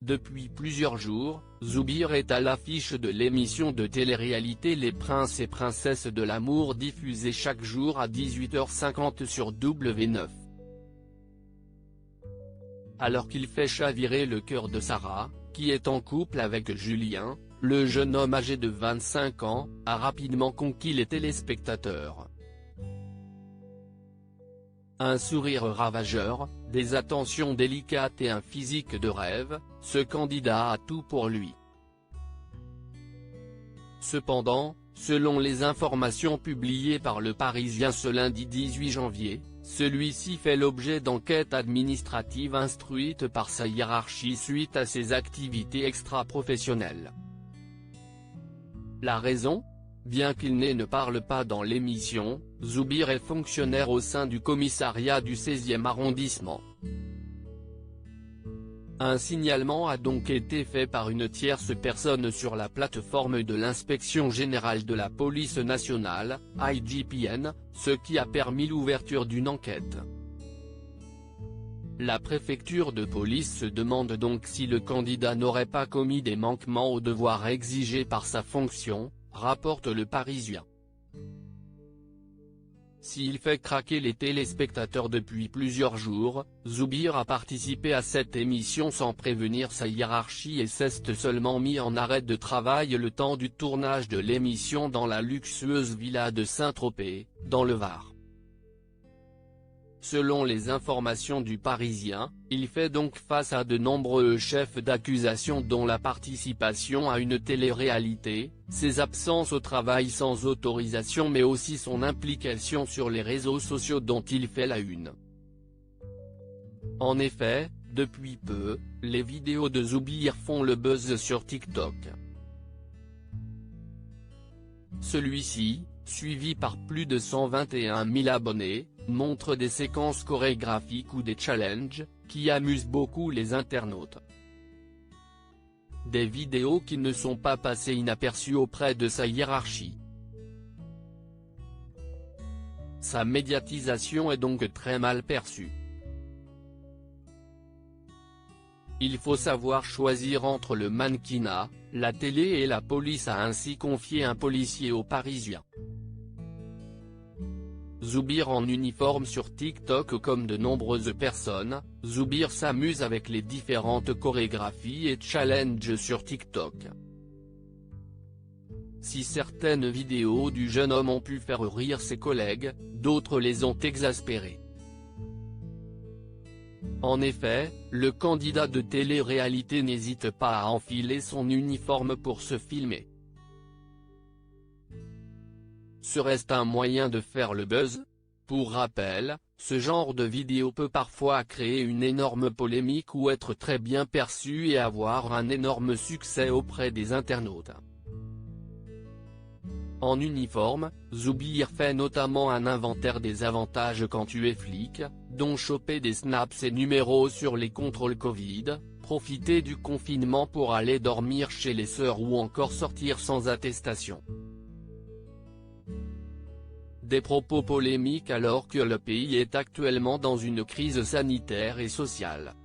Depuis plusieurs jours, Zoubir est à l'affiche de l'émission de télé-réalité Les Princes et Princesses de l'amour diffusée chaque jour à 18h50 sur W9. Alors qu'il fait chavirer le cœur de Sarah, qui est en couple avec Julien, le jeune homme âgé de 25 ans, a rapidement conquis les téléspectateurs. Un sourire ravageur, des attentions délicates et un physique de rêve, ce candidat a tout pour lui. Cependant, selon les informations publiées par Le Parisien ce lundi 18 janvier, celui-ci fait l'objet d'enquêtes administratives instruites par sa hiérarchie suite à ses activités extra-professionnelles. La raison ? Bien qu'il ne parle pas dans l'émission, Zoubir est fonctionnaire au sein du commissariat du 16e arrondissement. Un signalement a donc été fait par une tierce personne sur la plateforme de l'Inspection générale de la police nationale, IGPN, ce qui a permis l'ouverture d'une enquête. La préfecture de police se demande donc si le candidat n'aurait pas commis des manquements aux devoirs exigés par sa fonction, rapporte Le Parisien. S'il fait craquer les téléspectateurs depuis plusieurs jours, Zoubir a participé à cette émission sans prévenir sa hiérarchie et s'est seulement mis en arrêt de travail le temps du tournage de l'émission dans la luxueuse villa de Saint-Tropez, dans le Var. Selon les informations du Parisien, il fait donc face à de nombreux chefs d'accusation dont la participation à une télé-réalité, ses absences au travail sans autorisation mais aussi son implication sur les réseaux sociaux dont il fait la une. En effet, depuis peu, les vidéos de Zoubir font le buzz sur TikTok. Celui-ci, suivi par plus de 121 000 abonnés, montre des séquences chorégraphiques ou des challenges, qui amusent beaucoup les internautes. Des vidéos qui ne sont pas passées inaperçues auprès de sa hiérarchie. Sa médiatisation est donc très mal perçue. Il faut savoir choisir entre le mannequinat, la télé et la police, a ainsi confié un policier au Parisien. Zoubir en uniforme sur TikTok. Comme de nombreuses personnes, Zoubir s'amuse avec les différentes chorégraphies et challenges sur TikTok. Si certaines vidéos du jeune homme ont pu faire rire ses collègues, d'autres les ont exaspérés. En effet, le candidat de télé-réalité n'hésite pas à enfiler son uniforme pour se filmer. Serait-ce un moyen de faire le buzz? Pour rappel, ce genre de vidéo peut parfois créer une énorme polémique ou être très bien perçu et avoir un énorme succès auprès des internautes. En uniforme, Zoubir fait notamment un inventaire des avantages quand tu es flic, dont choper des snaps et numéros sur les contrôles Covid, profiter du confinement pour aller dormir chez les sœurs ou encore sortir sans attestation. Des propos polémiques alors que le pays est actuellement dans une crise sanitaire et sociale.